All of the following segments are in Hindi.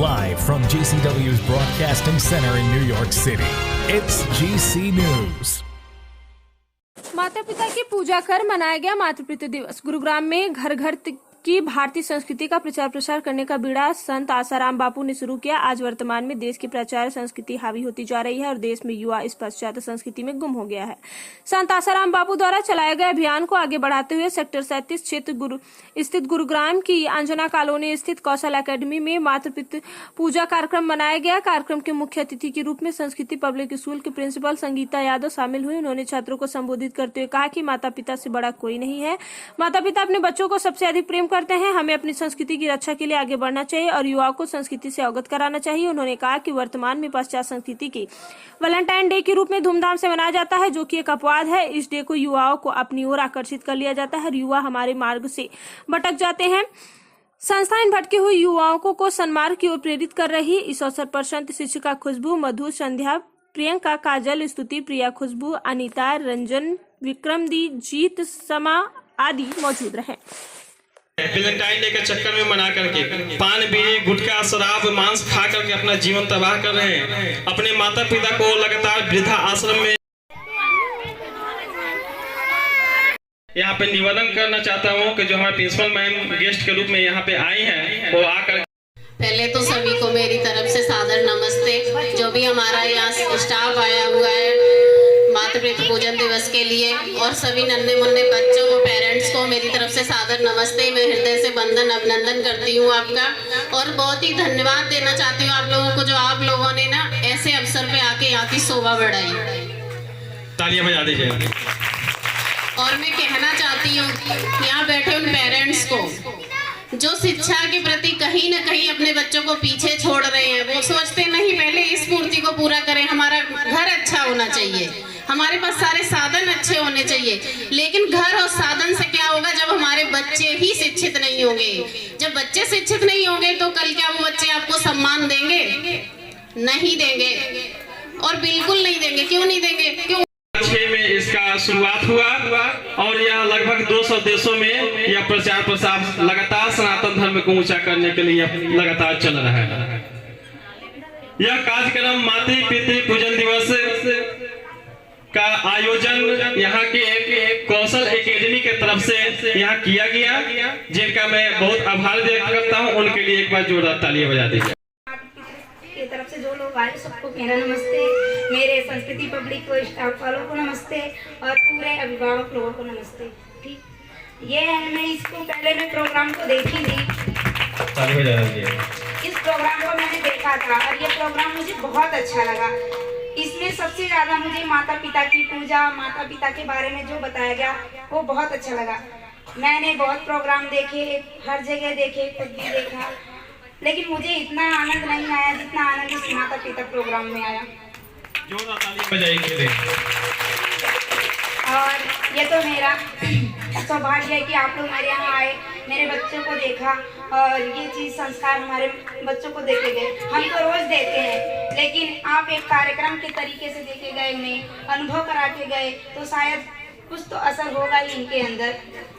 Live from GCW's Broadcasting Center in New York City, it's GC News. माता पिता की पूजा कर मनाया गया मातृपितृ दिवस। गुरुग्राम में घर घर की भारतीय संस्कृति का प्रचार प्रसार करने का बीड़ा संत आसाराम बापू ने शुरू किया। आज वर्तमान में देश की प्राचार्य संस्कृति हावी होती जा रही है और देश में युवा इस पाश्चात्य संस्कृति में गुम हो गया है। संत आसाराम बापू द्वारा चलाए गए अभियान को आगे बढ़ाते हुए सेक्टर 37 क्षेत्र स्थित गुरुग्राम की अंजना कॉलोनी स्थित कौशल एकेडमी में मातृपितृ पूजा कार्यक्रम मनाया गया। कार्यक्रम के मुख्य अतिथि के रूप में संस्कृति पब्लिक स्कूल की प्रिंसिपल संगीता यादव शामिल हुई। उन्होंने छात्रों को संबोधित करते हुए कहा कि माता पिता से बड़ा कोई नहीं है। माता पिता अपने बच्चों को सबसे अधिक प्रेम करते हैं। हमें अपनी संस्कृति की रक्षा के लिए आगे बढ़ना चाहिए और युवाओं को संस्कृति से अवगत कराना चाहिए। उन्होंने कहा कि वर्तमान में पाश्चात्य संस्कृति की वैलेंटाइन डे के रूप में धूमधाम से मनाया जाता है, जो कि एक अपवाद है। इस डे को युवाओं को अपनी ओर आकर्षित कर लिया जाता है। युवा हमारे मार्ग से भटक जाते हैं। संस्था इन भटके हुए युवाओं को सन्मार्ग की ओर प्रेरित कर रही। इस अवसर पर संत शिक्षिका खुशबू, मधु, संध्या, प्रियंका, काजल, स्तुति, प्रिया, खुशबू, अनीता, रंजन, विक्रमदी, जीत, समा आदि मौजूद रहे। वैलेंटाइन डे के चक्कर में मना करके पान, बीड़ी, गुटखा, शराब, मांस खा करके अपना जीवन तबाह कर रहे हैं। अपने माता पिता को लगातार वृद्धा आश्रम में यहाँ पे निवेदन करना चाहता हूँ कि जो हमारे प्रिंसिपल मैम गेस्ट के रूप में यहाँ पे आई हैं, वो आकर पहले तो सभी को मेरी तरफ से सादर नमस्ते। जो भी हमारा यहाँ स्टाफ आया हुआ है मातृपितृ पूजन दिवस के लिए, और सभी नन्हे मुन्ने बच्चों को, पेरेंट्स को मेरी तरफ से सादर नमस्ते। मैं हृदय से वंदन अभिनंदन करती हूँ आपका, और बहुत ही धन्यवाद देना चाहती हूँ आप लोगों को, जो आप लोगों ने ना ऐसे अवसर पे आके यहाँ की शोभा बढ़ाई। तालियां बजा दीजिए। और मैं कहना चाहती हूँ यहाँ बैठे उन पेरेंट्स को जो शिक्षा के प्रति कहीं ना कहीं अपने बच्चों को पीछे छोड़ रहे हैं। वो सोचते नहीं पहले इस पूर्ति को पूरा करें, हमारा घर अच्छा होना चाहिए, हमारे पास सारे साधन अच्छे होने चाहिए। लेकिन घर और साधन से क्या होगा जब हमारे बच्चे ही शिक्षित नहीं होंगे। जब बच्चे शिक्षित नहीं होंगे तो कल क्या वो बच्चे आपको सम्मान देंगे? नहीं देंगे, और बिल्कुल नहीं देंगे। क्यों नहीं देंगे? क्यों? 2006 में इसका शुरुआत हुआ और यह लगभग 200 देशों में यह प्रचार प्रसार लगातार सनातन धर्म को ऊंचा करने के लिए लगातार चल रहा है। यह कार्यक्रम मातृ पितृ पूजन दिवस का आयोजन यहाँ के एक कौशल एकेडमी के तरफ से यहाँ किया गया, जिनका मैं बहुत आभार व्यक्त करता हूँ। उनके लिए एक बार जोरदार तालियां बजा दीजिए। की तरफ से जो लोग आए सबको मेरा नमस्ते, मेरे संस्कृति पब्लिक को, स्टाफ वालों को नमस्ते, और पूरे अभिभावक लोगों को नमस्ते। ठीक, ये है, मैं इसको पहले मैं प्रोग्राम को देखी थी। इस प्रोग्राम को मैंने देखा था और ये प्रोग्राम मुझे बहुत अच्छा लगा। इसमें सबसे ज़्यादा मुझे माता पिता की पूजा, माता पिता के बारे में जो बताया गया वो बहुत अच्छा लगा। मैंने बहुत प्रोग्राम देखे, हर जगह देखे, खुद भी देखा, लेकिन मुझे इतना आनंद नहीं आया जितना आनंद इस माता पिता प्रोग्राम में आया। और ये तो मेरा सौभाग्य है कि आप लोग मेरे यहाँ आए, मेरे बच्चों को देखा, और ये चीज़ संस्कार हमारे बच्चों को देखे गए। हम तो रोज़ देते हैं, लेकिन आप एक कार्यक्रम के तरीके से देखे गए, उन्हें अनुभव करा के गए, तो शायद कुछ तो असर होगा ही इनके अंदर।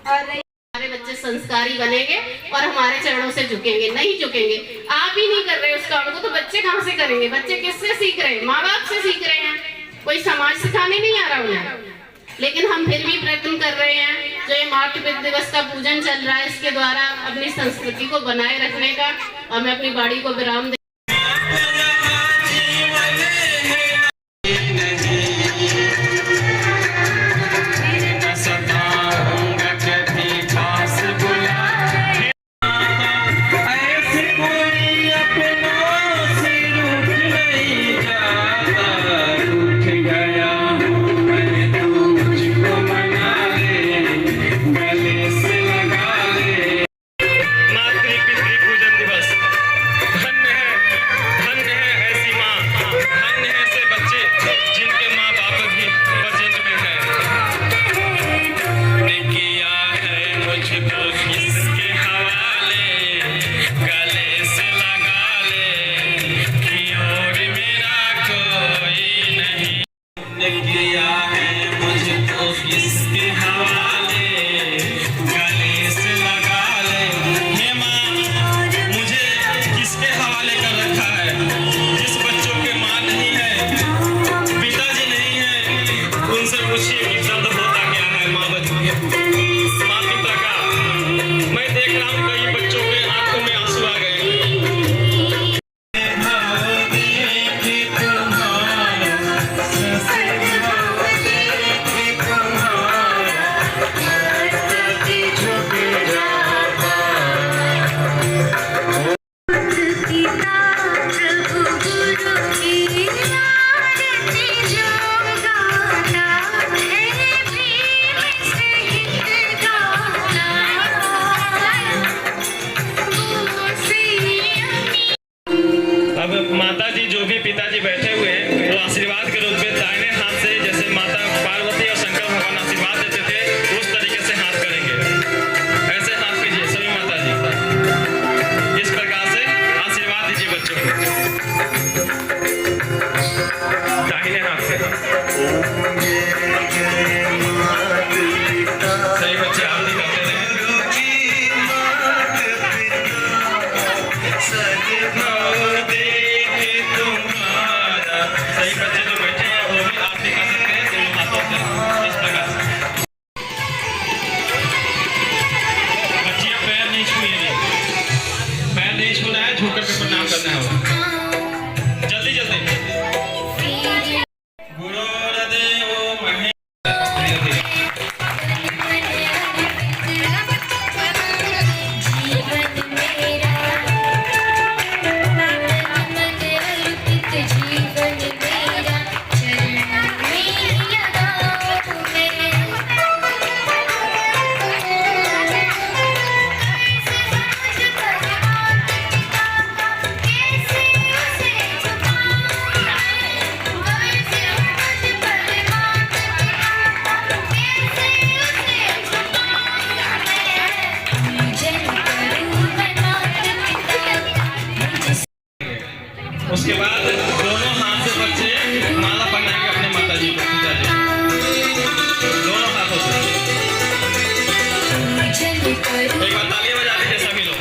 और हमारे बच्चे संस्कारी बनेंगे और हमारे चरणों से झुकेंगे। नहीं झुकेंगे, आप ही नहीं कर रहे उस काम को, तो बच्चे कहाँ से करेंगे? बच्चे किससे सीख रहे हैं? माँ बाप से सीख रहे हैं। कोई समाज सिखाने नहीं आ रहा उन्हें, लेकिन हम फिर भी प्रयत्न कर रहे हैं। जो ये मातृपितृ दिवस का पूजन चल रहा है, इसके द्वारा अपनी संस्कृति को बनाए रखने का, और मैं अपनी बाड़ी को विराम दे मुझे किसके हवाले कर पूछिए कि दर्द होता क्या है माँ पिता का। मैं देख रहा हूँ कई बच्चों के आंखों में आंसू आ गए हैं। अब माता जी जो भी पिताजी बैठे हुए हैं वो आशीर्वाद के रूप में दाहिने हाथ से जैसे माता पार्वती और शंकर भगवान आशीर्वाद देते थे उस तरीके से हाथ करेंगे। ऐसे हाथ कीजिए सभी माता जी, इस प्रकार से आशीर्वाद दीजिए बच्चों को दाहिने हाथ से। सही बच्चे आरती करते रहे। सही बच्चे जो बैठे हैं वो भी आरती कर सकते हैं दोनों हाथों से इस प्रकार से। बच्चियां पैर नहीं छूएंगे, पैर नहीं छूना है, झुक करके प्रणाम करना है। जल्दी जल्दी। गुरुर्देवो महेश्वरः। उसके बाद दोनों हाथ से बच्चे माला पहनाएंगे अपने माता जी को, पिताजी दोनों हाथों से। एक बार तालियां बजा दीजिए सभी लोग।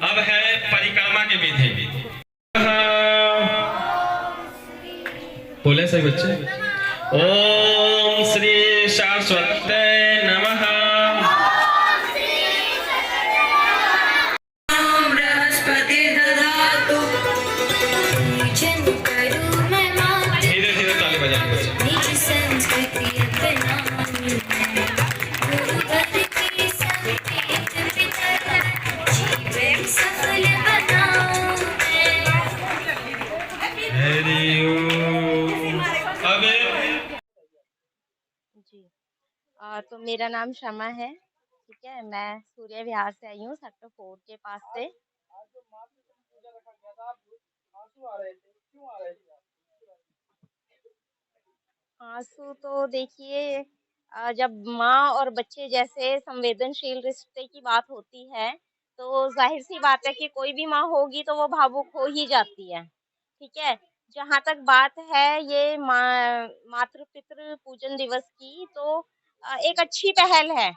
अब है परिक्रमा की विधि। बोले सही बच्चे। ओम श्री सरस्वती नमः। धीरे धीरे ताली बजाएंगे बच्चे। जी तो मेरा नाम शमा है, ठीक है। मैं सूर्य विहार से आई हूँ, सेक्टर 4 के पास से। आंसू तो देखिए, जब माँ और बच्चे जैसे संवेदनशील रिश्ते की बात होती है तो जाहिर सी बात है कि कोई भी माँ होगी तो वो भावुक हो ही जाती है, ठीक है। जहाँ तक बात है ये मातृ पितृ पूजन दिवस की, तो एक अच्छी पहल है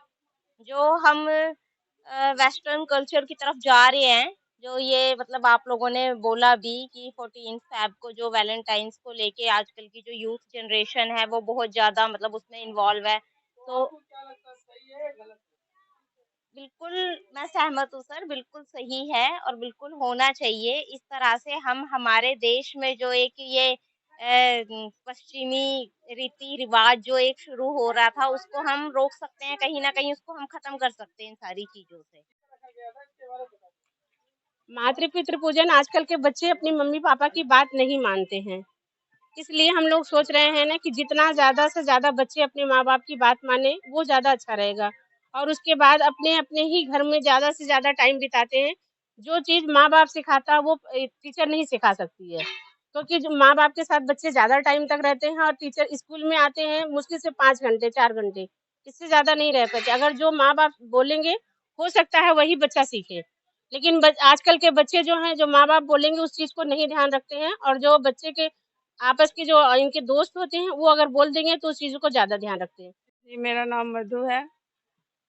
जो हम वेस्टर्न कल्चर की तरफ जा रहे हैं। जो ये मतलब आप लोगों ने बोला भी कि 14 फ़ेब को जो वैलेंटाइंस को लेके आजकल की जो यूथ जनरेशन है वो बहुत ज्यादा मतलब उसमें इन्वॉल्व है, तो बिल्कुल मैं सहमत हूँ सर, बिल्कुल सही है और बिल्कुल होना चाहिए। इस तरह से हम हमारे देश में जो एक ये पश्चिमी रीति रिवाज जो एक शुरू हो रहा था उसको हम रोक सकते हैं, कहीं ना कहीं उसको हम खत्म कर सकते हैं इन सारी चीजों से। मातृ पितृ पूजन आजकल के बच्चे अपनी मम्मी पापा की बात नहीं मानते हैं, इसलिए हम लोग सोच रहे हैं ना कि जितना ज्यादा से ज्यादा बच्चे अपने माँ बाप की बात माने वो ज्यादा अच्छा रहेगा। और उसके बाद अपने अपने ही घर में ज्यादा से ज्यादा टाइम बिताते हैं। जो चीज माँ बाप सिखाता है वो टीचर नहीं सिखा सकती है, क्योंकि जो माँ बाप के साथ बच्चे ज्यादा टाइम तक रहते हैं और टीचर स्कूल में आते हैं मुश्किल से 5 घंटे 4 घंटे, इससे ज्यादा नहीं रह पाते। अगर जो माँ बाप बोलेंगे हो सकता है वही बच्चा सीखे, लेकिन आजकल के बच्चे जो हैं जो माँ बाप बोलेंगे उस चीज को नहीं ध्यान रखते हैं, और जो बच्चे के आपस के जो इनके दोस्त होते हैं वो अगर बोल देंगे तो उस चीज को ज्यादा ध्यान रखते हैं। जी, मेरा नाम मधु है।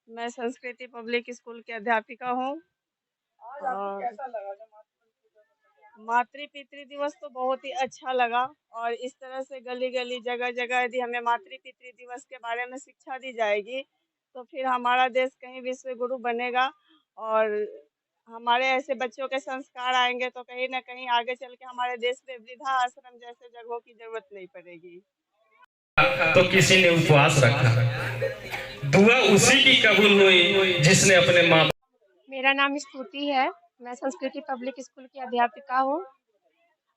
मैं संस्कृति पब्लिक स्कूल की अध्यापिका हूँ। और मातृ पितृ दिवस तो बहुत ही अच्छा लगा। और इस तरह से गली गली जगह जगह यदि हमें मातृ पितृ दिवस के बारे में शिक्षा दी जाएगी तो फिर हमारा देश कहीं विश्व गुरु बनेगा। और हमारे ऐसे बच्चों के संस्कार आएंगे तो कहीं ना कहीं आगे चल के हमारे देश में वृद्धा आश्रम जैसे जगहों की जरूरत नहीं पड़ेगी। तो किसी ने उपवास रखा, दुआ उसी की कबूल हुई जिसने अपने माँ। मेरा नाम स्तुति है। मैं संस्कृति पब्लिक स्कूल की अध्यापिका हूँ।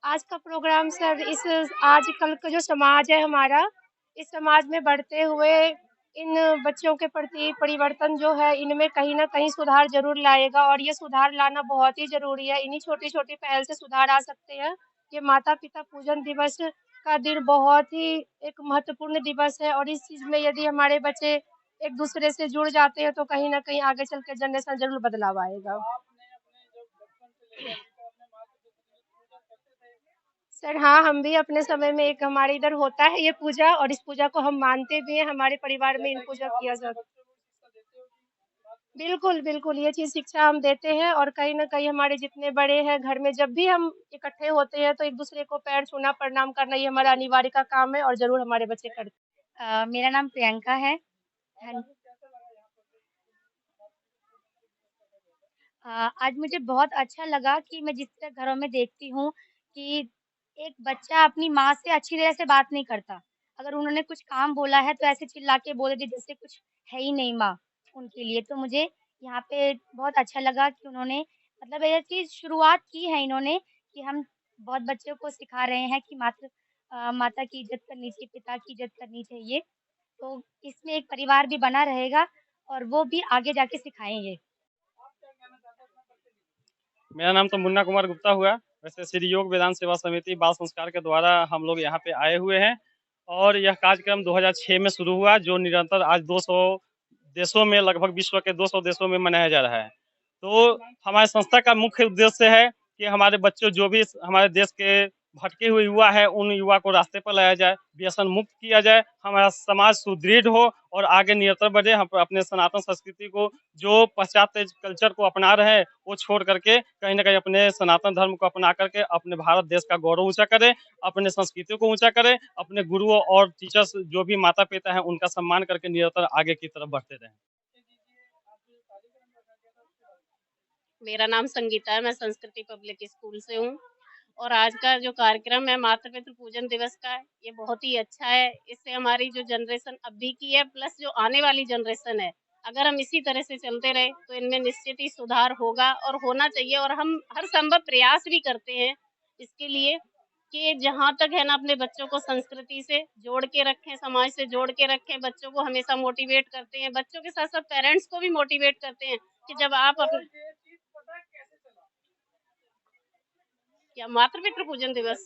आज का प्रोग्राम सर इस आजकल का जो समाज है हमारा, इस समाज में बढ़ते हुए इन बच्चों के प्रति परिवर्तन जो है इनमें कहीं न कहीं सुधार ज़रूर लाएगा और ये सुधार लाना बहुत ही ज़रूरी है। इन्हीं छोटी-छोटी पहल से सुधार आ सकते हैं। ये माता-पिता पूजन दिवस का दिन बहुत ही एक महत्वपूर्ण दिवस है और इस चीज़ में यदि हमारे बच्चे एक-दूसरे से जुड़ जाते हैं तो कहीं न कहीं आगे चल के जनरेशन ज़रूर बदलाव आएगा। सर हाँ, हम भी अपने समय में एक हमारे इधर होता है ये पूजा और इस पूजा को हम मानते भी हैं, हमारे परिवार में इन पूजा किया जाता है। बिल्कुल, बिल्कुल, ये चीज़ शिक्षा हम देते हैं और कहीं न कहीं हमारे जितने बड़े हैं घर में जब भी हम इकट्ठे होते हैं तो एक-दूसरे को पैर छूना, प्रणाम करना ये हमारा अनिवार्य का काम है और ज़रूर हमारे बच्चे करते हैं। मेरा नाम प्रियंका है। हाँ, आज मुझे बहुत अच्छा लगा कि मैं जिस तरह घरों में देखती हूँ कि एक बच्चा अपनी माँ से अच्छी तरह से बात नहीं करता। अगर उन्होंने कुछ काम बोला है तो ऐसे चिल्ला के बोल देते जैसे कुछ है ही नहीं माँ उनके लिए। तो मुझे यहाँ पे बहुत अच्छा लगा कि उन्होंने मतलब ऐसी शुरुआत की है इन्होंने कि हम बहुत बच्चों को सिखा रहे हैं कि माता की इज़्ज़त करनी चाहिए, पिता की इज़्ज़त करनी चाहिए। तो इसमें एक परिवार भी बना रहेगा और वो भी आगे जाके सिखाएँगे। मेरा नाम तो मुन्ना कुमार गुप्ता हुआ। वैसे श्री योग वेदांत सेवा समिति बाल संस्कार के द्वारा हम लोग यहाँ पे आए हुए हैं और यह कार्यक्रम 2006 में शुरू हुआ जो निरंतर आज 200 देशों में लगभग विश्व के 200 देशों में मनाया जा रहा है। तो हमारे संस्था का मुख्य उद्देश्य है कि हमारे बच्चों जो भी हमारे देश के भटके हुए युवा है उन युवा को रास्ते पर लाया जाए, व्यसन मुक्त किया जाए, हमारा समाज सुदृढ़ हो और आगे निरंतर बढ़े। हम अपने सनातन संस्कृति को जो पाश्चात्य कल्चर को अपना रहे हैं वो छोड़ करके कहीं ना कहीं अपने सनातन धर्म को अपना करके अपने भारत देश का गौरव ऊंचा करें, अपने संस्कृति को ऊंचा करें, अपने गुरुओं और टीचर्स जो भी माता पिता हैं उनका सम्मान करके निरंतर आगे की तरफ बढ़ते रहें। मेरा नाम संगीता है। मैं संस्कृति पब्लिक स्कूल से हूँ और आज का जो कार्यक्रम है मातृ पितृ पूजन दिवस का, ये बहुत ही अच्छा है। इससे हमारी जो जनरेशन अभी की है प्लस जो आने वाली जनरेशन है, अगर हम इसी तरह से चलते रहे तो इनमें निश्चित ही सुधार होगा और होना चाहिए। और हम हर संभव प्रयास भी करते हैं इसके लिए कि जहाँ तक है ना अपने बच्चों को संस्कृति से जोड़ के रखें, समाज से जोड़ के रखें। बच्चों को हमेशा मोटिवेट करते हैं, बच्चों के साथ साथ पेरेंट्स को भी मोटिवेट करते हैं कि जब आप अपने क्या मातृ पितृ पूजन दिवस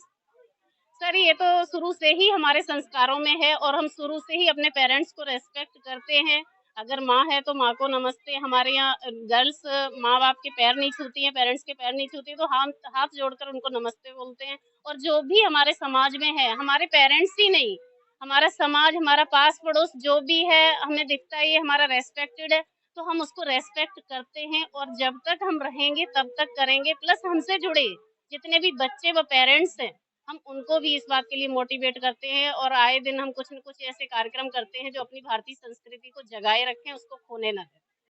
सर ये तो शुरू से ही हमारे संस्कारों में है और हम शुरू से ही अपने पेरेंट्स को रेस्पेक्ट करते हैं। अगर माँ है तो माँ को नमस्ते। हमारे यहाँ गर्ल्स माँ बाप के पैर नहीं छूती हैं, पेरेंट्स के पैर नहीं छूती, तो हम हाथ जोड़कर उनको नमस्ते बोलते हैं। और जो भी हमारे समाज में है, हमारे पेरेंट्स ही नहीं, हमारा समाज, हमारा पास पड़ोस जो भी है हमें दिखता है ये हमारा रेस्पेक्टेड है, तो हम उसको रेस्पेक्ट करते हैं और जब तक हम रहेंगे तब तक करेंगे। प्लस हमसे जुड़े जितने भी बच्चे व पेरेंट्स हैं हम उनको भी इस बात के लिए मोटिवेट करते हैं और आए दिन हम कुछ न कुछ ऐसे कार्यक्रम करते हैं जो अपनी भारतीय संस्कृति को जगाए रखें, उसको खोने न दें।